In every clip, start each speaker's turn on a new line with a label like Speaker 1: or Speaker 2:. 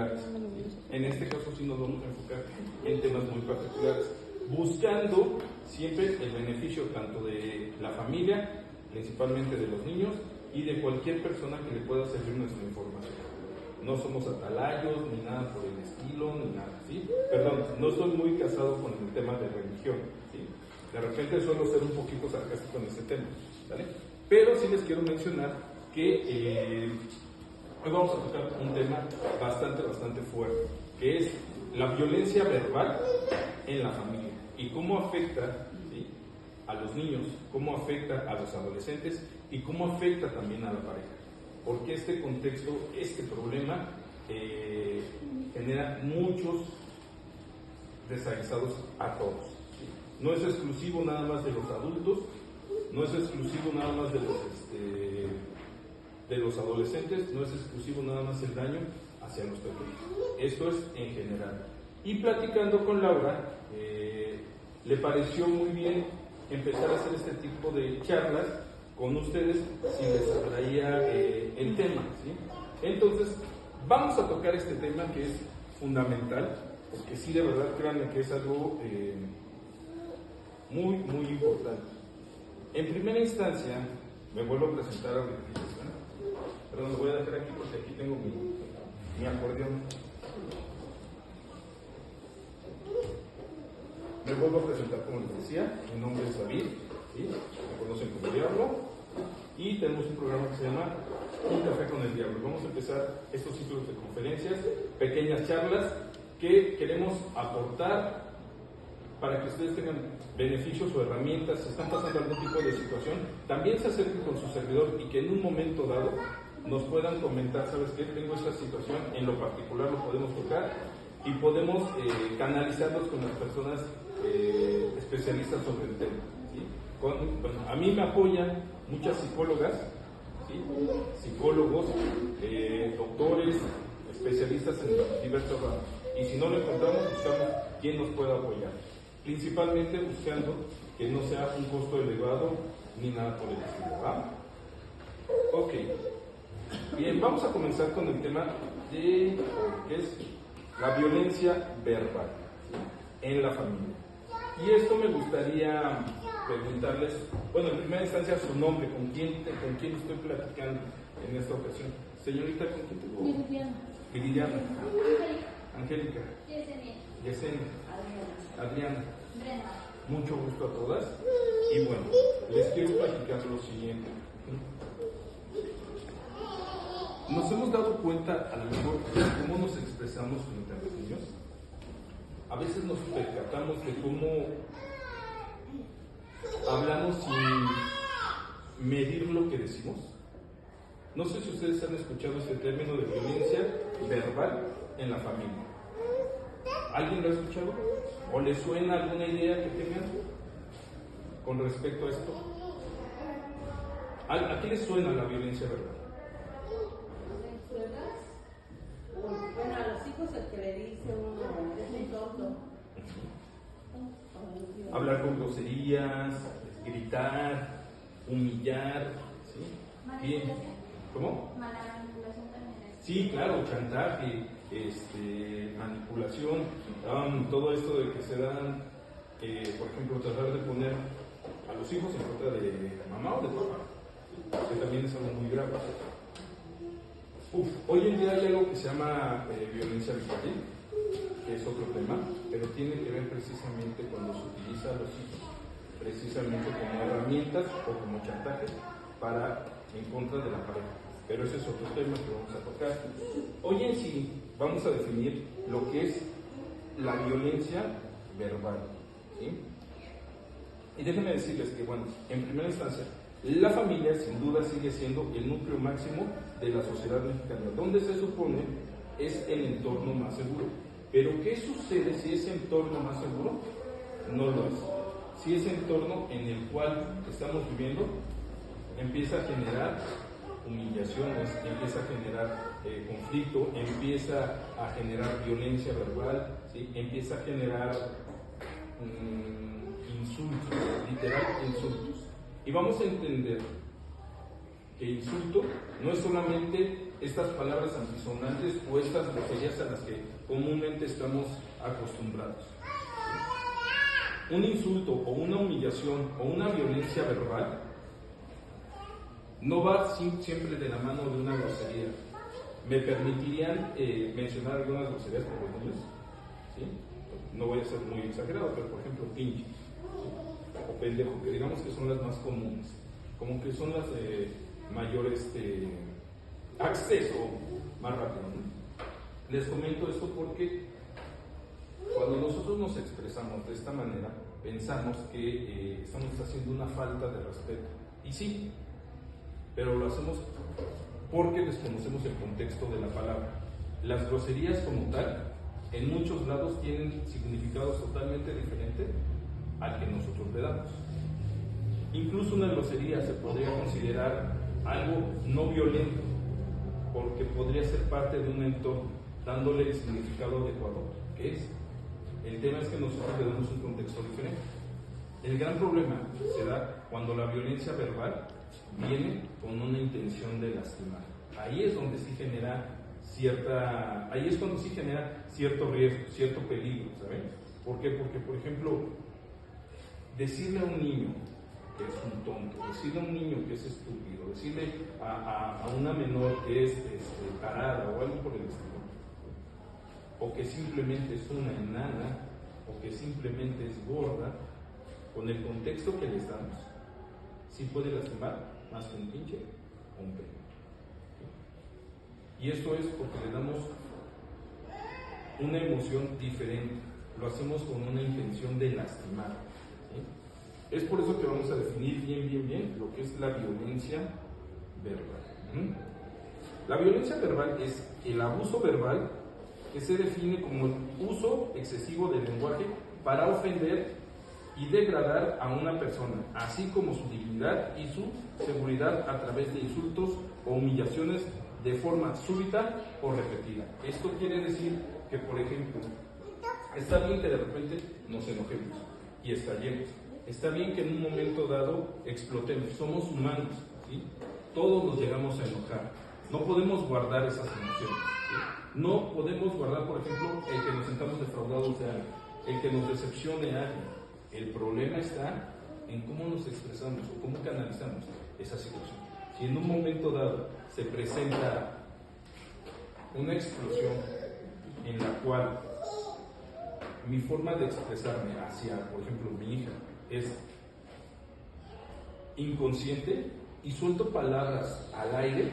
Speaker 1: particulares. En este caso sí nos vamos a enfocar en temas muy particulares, buscando siempre el beneficio tanto de la familia, principalmente de los niños, y de cualquier persona que le pueda servir nuestra información. No somos atalayos, ni nada por el estilo, ni nada, ¿sí? Perdón, no estoy muy casado con el tema de religión, ¿sí? De repente suelo ser un poquito sarcástico en ese tema, ¿vale? Pero sí les quiero mencionar que hoy vamos a tocar un tema bastante fuerte, que es la violencia verbal en la familia y cómo afecta, ¿sí?, a los niños, cómo afecta a los adolescentes y cómo afecta también a la pareja. Porque este contexto, este problema genera muchos desaguisados a todos, ¿sí? No es exclusivo nada más de los adultos, no es exclusivo nada más de los adolescentes, no es exclusivo nada más el daño hacia los pequeños. Esto es en general. Y platicando con Laura, le pareció muy bien empezar a hacer este tipo de charlas con ustedes si les atraía el tema, ¿sí? Entonces, vamos a tocar este tema que es fundamental, porque sí, de verdad, créanme que es algo muy importante. En primera instancia, me vuelvo a presentar a perdón, lo voy a dejar aquí porque aquí tengo mi acordeón. Me vuelvo a presentar, como les decía, mi nombre es David, ¿sí? Me conocen como Diablo, y tenemos un programa que se llama Un Café con el Diablo. Vamos a empezar estos ciclos de conferencias, pequeñas charlas que queremos aportar para que ustedes tengan beneficios o herramientas, si están pasando algún tipo de situación, también se acerquen con su servidor y que en un momento dado nos puedan comentar, ¿sabes qué? Tengo esta situación, en lo particular lo podemos tocar y podemos canalizarlos con las personas especialistas sobre el tema, ¿sí? A mí me apoyan muchas psicólogas, ¿sí?, psicólogos, doctores, especialistas en diversos ramos. Y si no lo encontramos, buscamos quién nos pueda apoyar. Principalmente buscando que no sea un costo elevado ni nada por el estilo, ¿va? Ok. Bien, vamos a comenzar con el tema de que es la violencia verbal en la familia. Y esto me gustaría preguntarles, bueno, en primera instancia su nombre, con quién estoy platicando en esta ocasión. Señorita, ¿con quién tengo?
Speaker 2: Viridiana.
Speaker 1: Viridiana. Angélica. Yesenia. Adriana. Mucho gusto a todas. Y bueno, les quiero platicar lo siguiente. Nos hemos dado cuenta, a lo mejor, de cómo nos expresamos frente a los niños. A veces nos percatamos de cómo hablamos sin medir lo que decimos. No sé si ustedes han escuchado este término de violencia verbal en la familia. ¿Alguien lo ha escuchado? ¿O le suena alguna idea que tengan con respecto a esto? ¿A qué les suena la violencia verbal?
Speaker 2: Bueno, a los hijos el que le dice uno es un tonto.
Speaker 1: Hablar con groserías, gritar, humillar, ¿sí? Bien. ¿Cómo?
Speaker 3: Mala manipulación también es.
Speaker 1: Sí, claro, chantaje, manipulación, todo esto de que se dan, por ejemplo, tratar de poner a los hijos en contra de mamá o de papá, que también es algo muy grave. Hoy en día hay algo que se llama violencia vicaria, que es otro tema, pero tiene que ver precisamente cuando se utiliza a los hijos, precisamente como herramientas o como chantajes para en contra de la pareja. Pero ese es otro tema que vamos a tocar. Hoy en sí vamos a definir lo que es la violencia verbal, ¿sí? Y déjenme decirles que, bueno, en primera instancia, la familia sin duda sigue siendo el núcleo máximo de la sociedad mexicana, donde se supone es el entorno más seguro. Pero ¿qué sucede si ese entorno más seguro no lo es? Si ese entorno en el cual estamos viviendo empieza a generar humillaciones, empieza a generar conflicto, empieza a generar violencia verbal, ¿sí? Empieza a generar insultos, literal insultos. Y vamos a entender que insulto no es solamente estas palabras antisonantes o estas groserías a las que comúnmente estamos acostumbrados. Un insulto o una humillación o una violencia verbal no va siempre de la mano de una grosería. ¿Me permitirían mencionar algunas groserías por los niños? ¿Sí? No voy a ser muy exagerado, pero por ejemplo, pinche, ¿sí? O pendejo, que digamos que son las más comunes, como que son las de mayor acceso más rápido, ¿no? Les comento esto porque cuando nosotros nos expresamos de esta manera, pensamos que estamos haciendo una falta de respeto. Y sí, pero lo hacemos porque desconocemos el contexto de la palabra. Las groserías como tal, en muchos lados tienen significados totalmente diferentes al que nosotros le damos. Incluso una grosería se podría considerar algo no violento, porque podría ser parte de un entorno, dándole el significado adecuado que es. El tema es que nosotros le damos un contexto diferente. El gran problema se da cuando la violencia verbal viene con una intención de lastimar. Ahí es donde sí genera cierto riesgo, cierto peligro, ¿saben? ¿Por qué? Porque, por ejemplo, decirle a un niño que es un tonto, decirle a un niño que es estúpido, decirle a una menor que es tarada o algo por el estilo, o que simplemente es una enana, o que simplemente es gorda, con el contexto que les damos, sí puede lastimar más que un pinche o un pene. Y esto es porque le damos una emoción diferente, lo hacemos con una intención de lastimar, ¿sí? Es por eso que vamos a definir bien lo que es la violencia verbal. La violencia verbal es el abuso verbal que se define como el uso excesivo del lenguaje para ofender y degradar a una persona, así como su dignidad y su seguridad a través de insultos o humillaciones de forma súbita o repetida. Esto quiere decir que, por ejemplo, está bien que de repente nos enojemos y estallemos. Está bien que en un momento dado explotemos. Somos humanos, ¿sí? Todos nos llegamos a enojar. No podemos guardar esas emociones, ¿sí? No podemos guardar, por ejemplo, el que nos sentamos defraudados de algo, el que nos decepcione a alguien. El problema está en cómo nos expresamos o cómo canalizamos esa situación. Si en un momento dado se presenta una explosión en la cual mi forma de expresarme hacia, por ejemplo, mi hija es inconsciente y suelto palabras al aire,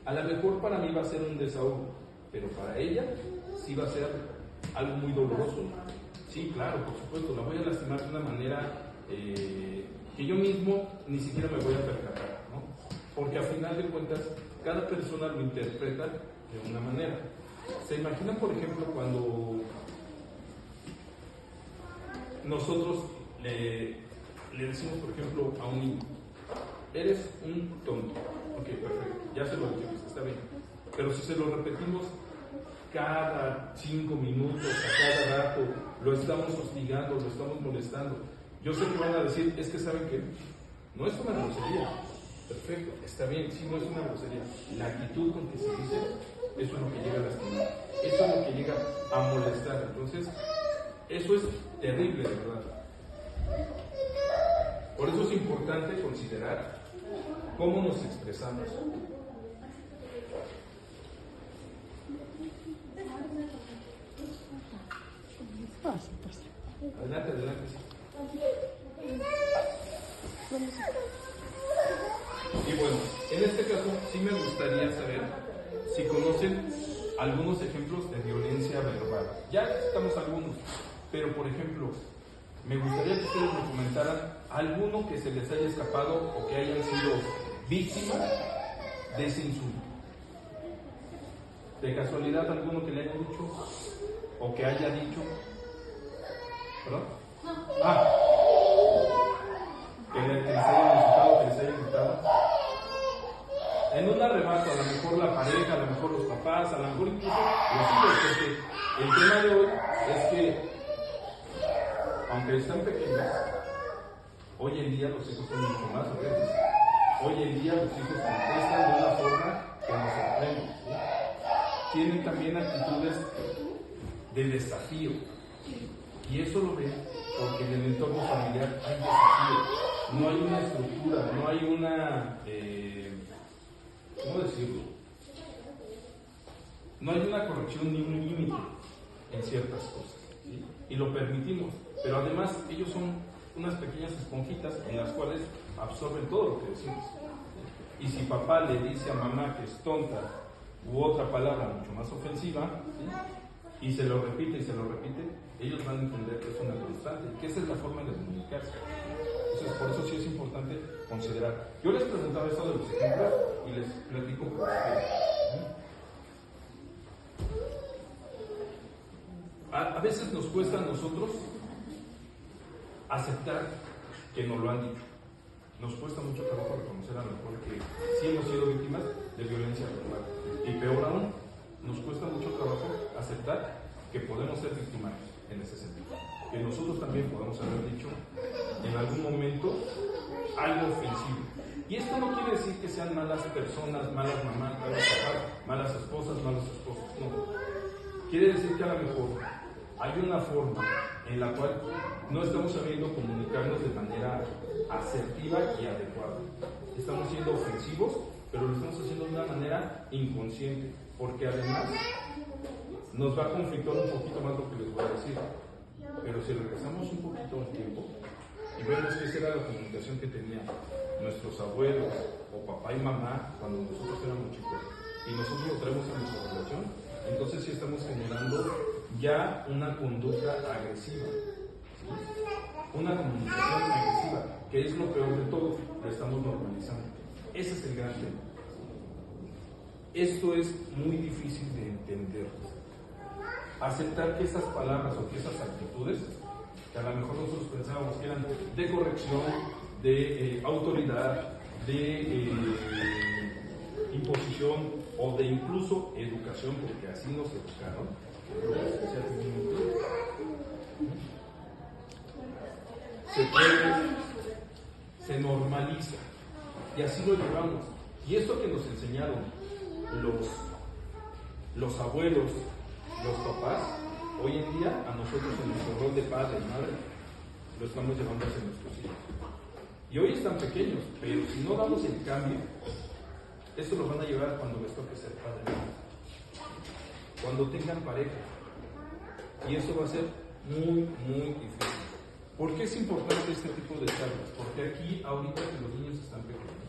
Speaker 1: a lo mejor para mí va a ser un desahogo, pero para ella sí va a ser algo muy doloroso. Sí, claro, por supuesto, la voy a lastimar de una manera que yo mismo ni siquiera me voy a percatar, ¿no? Porque a final de cuentas, cada persona lo interpreta de una manera. ¿Se imaginan, por ejemplo, cuando nosotros le decimos, por ejemplo, a un niño, eres un tonto? Ok, perfecto, ya se lo dijimos, está bien. Pero si se lo repetimos cada 5 minutos, a cada rato, lo estamos hostigando, lo estamos molestando, yo sé que van a decir, es que saben que no es una grosería. Perfecto, está bien, sí, no es una grosería. La actitud con que se dice, eso es lo que llega a lastimar, eso es lo que llega a molestar. Entonces, eso es terrible, de verdad. Por eso es importante considerar cómo nos expresamos. Adelante, adelante. Y bueno, en este caso sí me gustaría saber si conocen algunos ejemplos de violencia verbal. Ya citamos algunos, pero por ejemplo, me gustaría que ustedes me comentaran alguno que se les haya escapado o que hayan sido víctimas de ese insulto. De casualidad, alguno que le haya dicho o que haya dicho. ¿Perdón? Que les haya insultado, que les haya gritado. En un arrebato, a lo mejor la pareja, a lo mejor los papás, a lo mejor incluso los hijos, porque el tema de hoy es que, aunque están pequeños, hoy en día los hijos son mucho más grandes. Hoy en día los hijos contestan de una forma que nos sorprenden, ¿sí? Tienen también actitudes de desafío. Y eso lo ven porque en el entorno familiar hay desafío. No hay una estructura, no hay una... ¿cómo decirlo? No hay una corrección ni un límite en ciertas cosas, ¿sí? Y lo permitimos. Pero además ellos son unas pequeñas esponjitas en las cuales absorben todo lo que decimos. Y si papá le dice a mamá que es tonta u otra palabra mucho más ofensiva, ¿sí? Y se lo repite, ellos van a entender que es una constante, que esa es la forma de comunicarse. Entonces, por eso sí es importante considerar. Yo les preguntaba esto de los ejemplos y les platico por qué. A veces nos cuesta a nosotros aceptar que nos lo han dicho. Nos cuesta mucho trabajo reconocer a lo mejor que sí hemos sido víctimas de violencia verbal. Y peor aún, nos cuesta mucho trabajo aceptar que podemos ser victimarios en ese sentido. Que nosotros también podemos haber dicho en algún momento algo ofensivo. Y esto no quiere decir que sean malas personas, malas mamás, malas papás, malas esposas, malos esposos. No. Quiere decir que a lo mejor hay una forma en la cual no estamos sabiendo comunicarnos de manera asertiva y adecuada. Estamos siendo ofensivos, pero lo estamos haciendo de una manera inconsciente, porque además nos va a conflictar un poquito más lo que les voy a decir. Pero si regresamos un poquito al tiempo y vemos que esa era la comunicación que tenían nuestros abuelos o papá y mamá cuando nosotros éramos chicos y nosotros lo traemos en nuestra relación, entonces sí estamos generando ya una conducta agresiva, ¿sí? Una comunicación agresiva, que es lo peor de todo, lo estamos normalizando. Ese es el gran tema. Esto es muy difícil de entender. Aceptar que esas palabras o que esas actitudes, que a lo mejor nosotros pensábamos que eran de corrección, de autoridad, de imposición o de incluso educación, porque así nos educaron, se normaliza y así lo llevamos. Y esto que nos enseñaron los abuelos, los papás, hoy en día a nosotros en nuestro rol de padre y madre lo estamos llevando hacia nuestros hijos. Y hoy están pequeños, pero si no damos el cambio, esto lo van a llevar cuando les toque ser padre y madre, cuando tengan pareja. Y eso va a ser muy, muy difícil. ¿Por qué es importante este tipo de charlas? Porque aquí, ahorita que los niños están pequeños,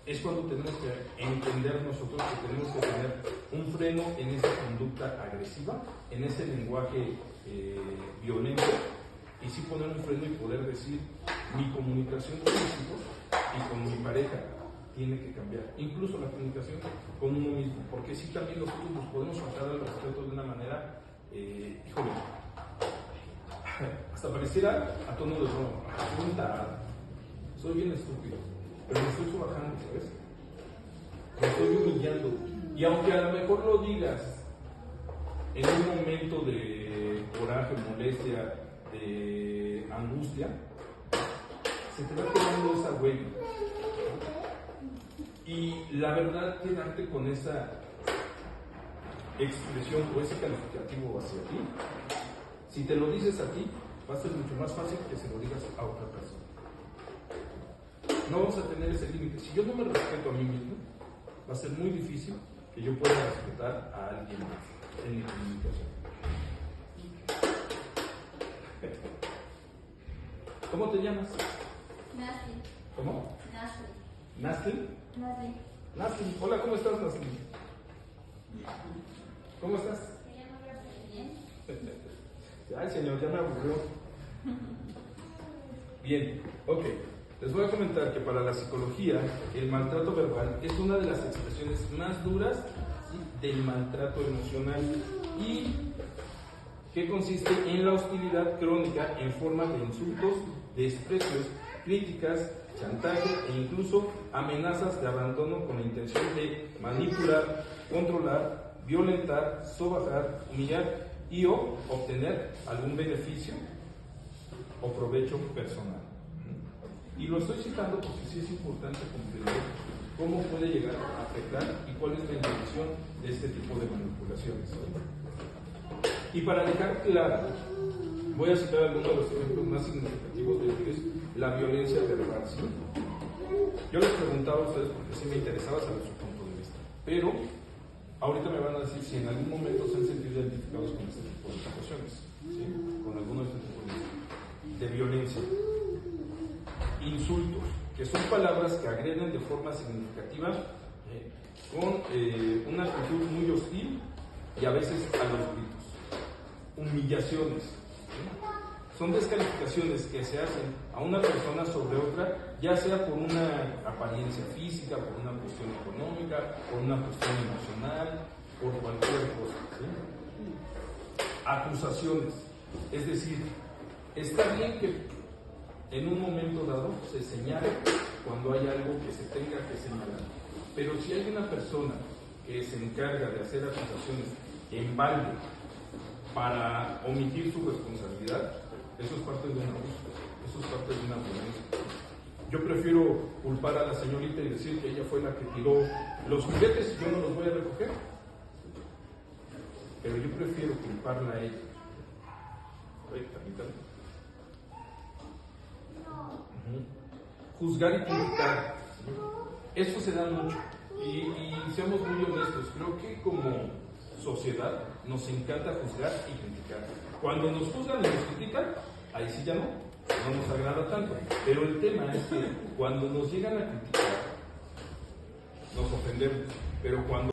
Speaker 1: es cuando tenemos que entender nosotros que tenemos que tener un freno en esa conducta agresiva, en ese lenguaje violento, y sí poner un freno y poder decir, mi comunicación con mis hijos y con mi pareja tiene que cambiar. Incluso la comunicación con uno mismo, porque sí también nosotros nos podemos faltar al respeto de una manera, híjole, hasta pareciera a tono de broma, soy bien estúpido, pero me estoy subajando, ¿sabes? Me estoy humillando. Y aunque a lo mejor lo digas en un momento de coraje, molestia, de angustia, se te va quedando esa huella. Y la verdad, quedarte con esa expresión o ese calificativo hacia ti, si te lo dices a ti, va a ser mucho más fácil que se lo digas a otra persona. No vamos a tener ese límite. Si yo no me respeto a mí mismo, va a ser muy difícil que yo pueda respetar a alguien más en mi comunicación. ¿Cómo te llamas?
Speaker 3: Nasli.
Speaker 1: ¿Cómo?
Speaker 3: Nasli.
Speaker 1: ¿Nasli?
Speaker 3: Nasli.
Speaker 1: Nasli. Hola, ¿cómo estás, Nasli? ¿Cómo estás?
Speaker 3: ¿Se llama bien?
Speaker 1: Ay, señor, ya me aburrió. Bien, ok. Les voy a comentar que para la psicología el maltrato verbal es una de las expresiones más duras del maltrato emocional y que consiste en la hostilidad crónica en forma de insultos, desprecios, críticas, chantaje e incluso amenazas de abandono con la intención de manipular, controlar, violentar, sobajar, humillar y o obtener algún beneficio o provecho personal. Y lo estoy citando porque sí es importante comprender cómo puede llegar a afectar y cuál es la intención de este tipo de manipulaciones. Y para dejar claro, voy a citar algunos de los ejemplos más significativos de lo que es la violencia verbal. ¿Sí? Yo les preguntaba a ustedes porque sí me interesaba saber su punto de vista, pero ahorita me van a decir si en algún momento se han sentido identificados con este tipo de situaciones, ¿sí? Con alguno de estos tipos de violencia. Insultos, que son palabras que agreden de forma significativa con una actitud muy hostil y a veces a los gritos. Humillaciones, ¿sí? Son descalificaciones que se hacen a una persona sobre otra, ya sea por una apariencia física, por una cuestión económica, por una cuestión emocional, por cualquier cosa. ¿Sí? Acusaciones, es decir, está bien que en un momento dado se señale cuando hay algo que se tenga que señalar, pero si hay una persona que se encarga de hacer acusaciones en balde para omitir su responsabilidad, eso es parte de un abuso, eso es parte de una violencia. Yo prefiero culpar a la señorita y decir que ella fue la que tiró los juguetes y yo no los voy a recoger, pero yo prefiero culparla a ella. Permítanme. Juzgar y criticar, eso se da mucho y seamos muy honestos, creo que como sociedad nos encanta juzgar y criticar. Cuando nos juzgan y nos critican, ahí sí ya no nos agrada tanto, pero el tema es que cuando nos llegan a criticar nos ofendemos, pero cuando